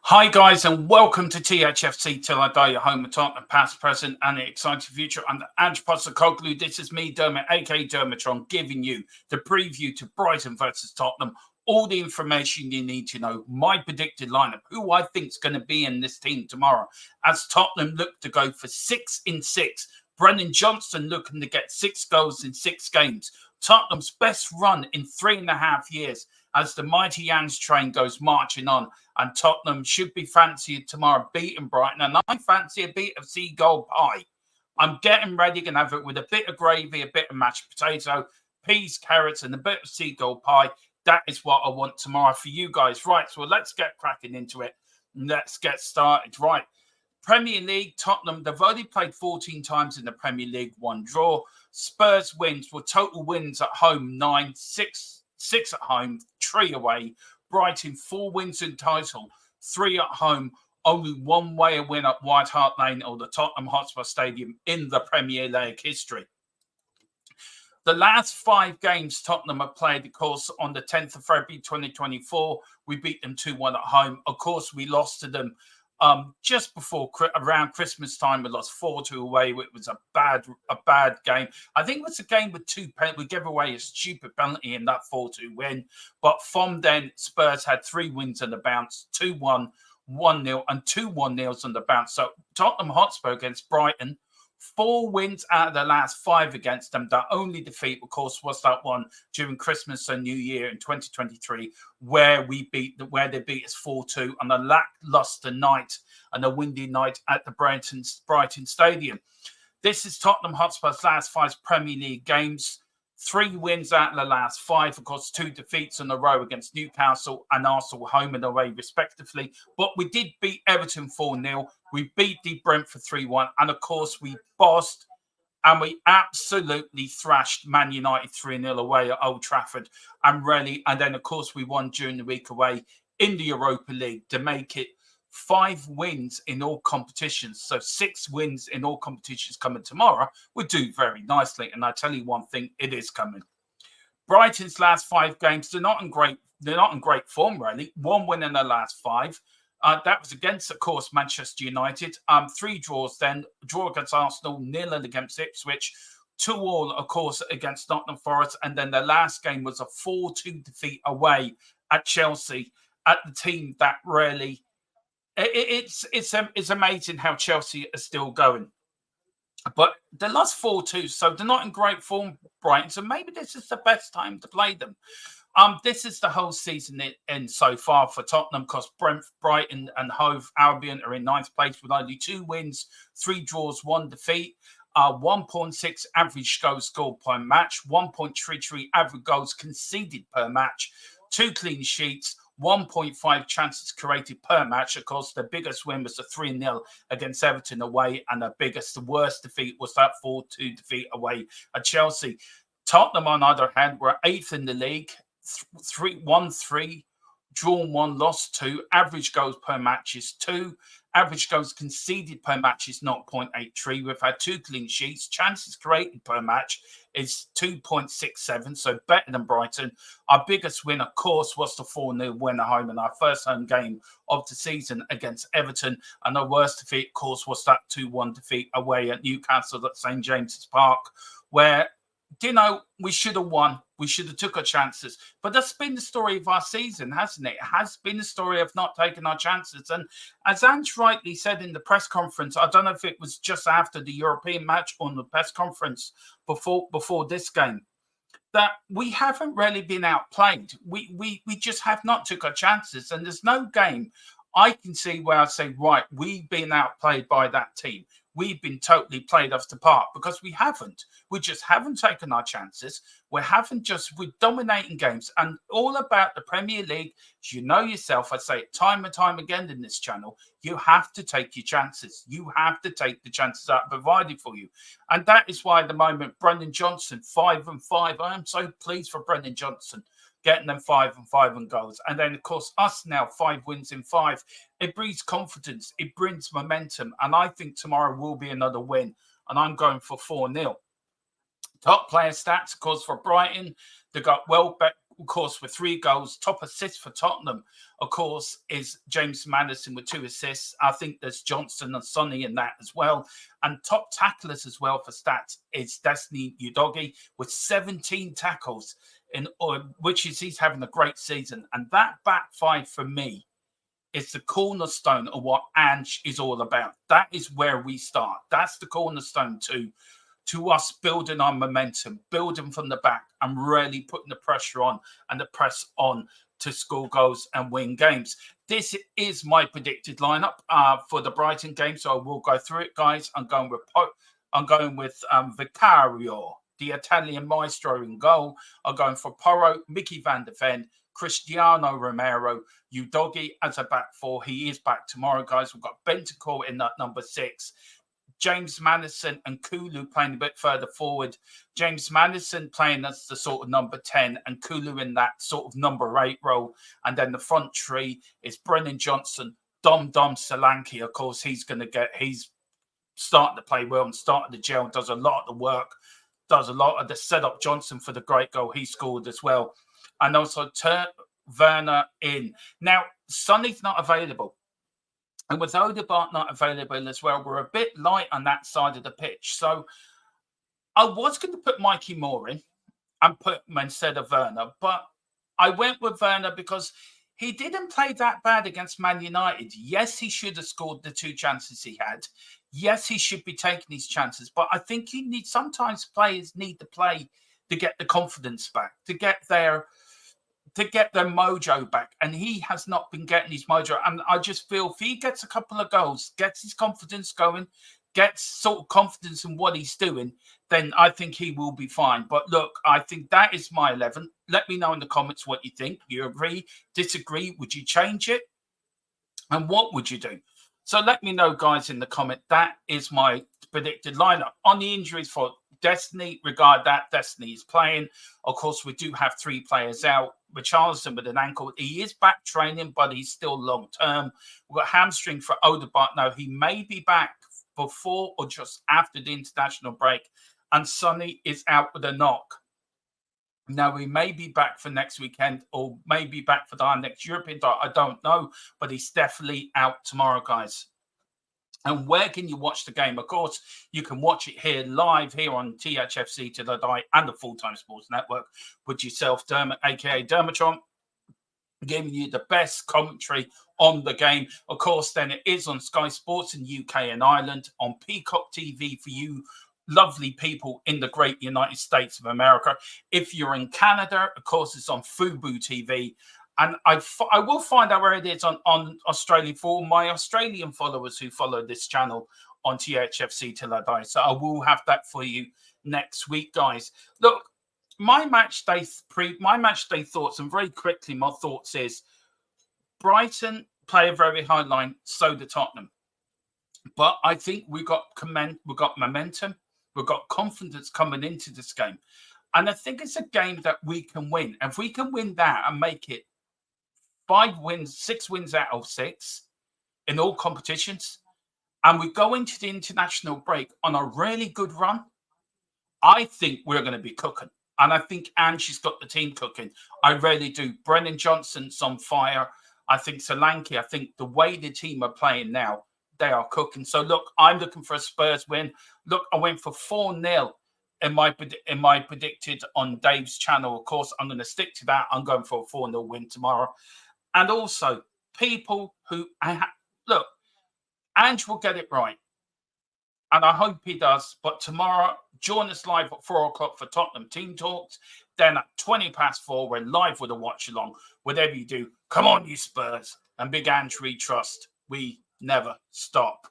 Hi guys and welcome to THFC Till I Die, your home of Tottenham past, present and the exciting future under Ange Postecoglou. This is me, Dermot, aka Dermatron, giving you the preview to Brighton versus Tottenham. All the information you need to know, my predicted lineup, who I think is going to be in this team tomorrow, as Tottenham look to go for 6 in 6. Brennan Johnson looking to get 6 goals in 6 games. Tottenham's best run in 3.5 years as the mighty Ange train goes marching on. And Tottenham should be fancied tomorrow beating Brighton. And I fancy a bit of seagull pie. I'm getting ready, going to have it with a bit of gravy, a bit of mashed potato, peas, carrots, and a bit of seagull pie. That is what I want tomorrow for you guys. Right, so let's get cracking into it. Let's get started. Right, Premier League, Tottenham, they've only played 14 times in the Premier League, 1 draw. Spurs wins were total wins at home, 9, 6 at home, 3 away. Brighton, 4 wins in total, 3 at home, only 1 away win at White Hart Lane or the Tottenham Hotspur Stadium in the Premier League history. The last 5 games Tottenham have played, of course, on the 10th of February 2024, we beat them 2-1 at home. Of course, we lost to them just before around Christmas time. We lost 4-2 away. It was a bad game. I think it was a game with 2 penalties. We gave away a stupid penalty in that 4-2 win. But from then, Spurs had 3 wins on the bounce, 2-1, 1-0, and 2 1-0s on the bounce. So Tottenham Hotspur against Brighton, 4 wins out of the last 5 against them. The only defeat, of course, was that one during Christmas and New Year in 2023, where they beat us 4-2 on a lackluster night and a windy night at the Brighton Stadium. This is Tottenham Hotspur's last 5 Premier League games. 3 wins out of the last 5, of course, 2 defeats in a row against Newcastle and Arsenal home and away, respectively. But we did beat Everton 4-0. We beat Diepre for 3-1. And, of course, we bossed and we absolutely thrashed Man United 3-0 away at Old Trafford. And then, of course, we won during the week away in the Europa League to make it 5 wins in all competitions. So 6 wins in all competitions coming tomorrow would do very nicely. And I tell you one thing, it is coming. Brighton's last 5 games, they're not in great form, really. 1 win in the last 5. That was against, of course, Manchester United. 3 draws then. Draw against Arsenal, 0 against Ipswich. 2-2, of course, against Nottingham Forest. And then the last game was a 4-2 defeat away at Chelsea, at the team that really... It's amazing how Chelsea are still going. But they lost 4-2, so they're not in great form, Brighton. So maybe this is the best time to play them. This is the whole season in so far for Tottenham, because Brighton and Hove Albion are in 9th place with only 2 wins, 3 draws, 1 defeat. 1.6 average goals scored per match, 1.33 average goals conceded per match, 2 clean sheets, 1.5 chances created per match. Of course, the biggest win was the 3-0 against Everton away, and the worst defeat was that 4-2 defeat away at Chelsea. Tottenham, on the other hand, were 8th in the league, 3-1-3, drawn 1, lost 2. Average goals per match is 2. Average goals conceded per match is 0.83. We've had 2 clean sheets. Chances created per match is 2.67, so better than Brighton. Our biggest win, of course, was the 4-0 win at home in our first home game of the season against Everton. And the worst defeat, of course, was that 2-1 defeat away at Newcastle at St. James's Park, where, we should have won. We should have took our chances. But that's been the story of our season, hasn't it? It has been the story of not taking our chances. And as Ange rightly said in the press conference, I don't know if it was just after the European match or the press conference before this game, that we haven't really been outplayed. We just have not took our chances. And there's no game I can see where I say, right, we've been outplayed by that team. We've been totally played off the park, because we haven't. We just haven't taken our chances. We're dominating games. And all about the Premier League, as you know yourself, I say it time and time again in this channel, you have to take your chances. You have to take the chances that are provided for you. And that is why at the moment, Brennan Johnson, 5-5. I am so pleased for Brennan Johnson, getting them 5-5 on goals. And then, of course, us now, 5 wins in 5. It breeds confidence. It brings momentum. And I think tomorrow will be another win. And I'm going for 4-0. Top player stats, of course, for Brighton. They got of course, with 3 goals. Top assist for Tottenham, of course, is James Maddison with 2 assists. I think there's Johnson and Sonny in that as well. And top tacklers as well for stats is Destiny Udogie with 17 tackles, which is he's having a great season. And that back 5 for me is the cornerstone of what Ange is all about. That is where we start. That's the cornerstone to us building our momentum, building from the back and really putting the pressure on and the press on to score goals and win games. This is my predicted lineup for the Brighton game, so I will go through it, guys. I'm going with Vicario, the Italian maestro, in goal. I'm going for Porro, Mickey van der Ven, Cristiano Romero, Udogie as a back 4. He is back tomorrow, guys. We've got Bentancur in that number 6. James Maddison and Kulu playing a bit further forward. James Maddison playing as the sort of number 10 and Kulu in that sort of number 8 role. And then the front three is Brennan Johnson, Dom Solanke. Of course, he's starting to play well and starting to gel, does a lot of the work, does a lot of the setup. Johnson for the great goal he scored as well. And also Werner in. Now, Sonny's not available. And with Odegaard not available as well, we're a bit light on that side of the pitch. So I was going to put Mikey Moore in and put him instead of Werner. But I went with Werner because he didn't play that bad against Man United. Yes, he should have scored the 2 chances he had. Yes, he should be taking these chances. But I think sometimes players need to play to get the confidence back, to get their mojo back. And he has not been getting his mojo. And I just feel if he gets a couple of goals, gets his confidence going, gets sort of confidence in what he's doing, then I think he will be fine. But look, I think that is my 11. Let me know in the comments what you think. You agree, disagree? Would you change it? And what would you do? So let me know, guys, in the comment. That is my predicted lineup. On the injuries for Destiny, regard that. Destiny is playing. Of course, we do have 3 players out. Richarlison with an ankle. He is back training, but he's still long-term. We've got hamstring for Odegaard. Now, he may be back before or just after the international break. And Sonny is out with a knock. Now, he may be back for next weekend or maybe back for the next European title. I don't know, but he's definitely out tomorrow, guys. And where can you watch the game? Of course, you can watch it here live here on THFCTILLDIE and the Full-Time Sports Network with yourself, Dermot, a.k.a. Dermatron, giving you the best commentary on the game. Of course, then it is on Sky Sports in UK and Ireland, on Peacock TV for you lovely people in the great United States of America. If you're in Canada, of course, it's on Fubo TV. And I will find out where it is on Australia for my Australian followers who follow this channel on THFCTILLDIE. So I will have that for you next week, guys. Look, my match day thoughts, and very quickly, my thoughts is Brighton play a very high line, so do Tottenham. But I think we got momentum, we've got confidence coming into this game. And I think it's a game that we can win. If we can win that and make it 6 wins out of 6 in all competitions, and we go into the international break on a really good run, I think we're going to be cooking. And I think Ange's got the team cooking. I really do. Brennan Johnson's on fire. I think Solanke, I think the way the team are playing now, they are cooking. So, look, I'm looking for a Spurs win. Look, I went for 4-0 in my predicted on Dave's channel. Of course, I'm going to stick to that. I'm going for a 4-0 win tomorrow. And also, people who... look, Ange will get it right. And I hope he does. But tomorrow, join us live at 4 o'clock for Tottenham Team Talks. Then at 4:20, we're live with a watch-along. Whatever you do, come on, you Spurs. And big Ange, we trust. We never stop.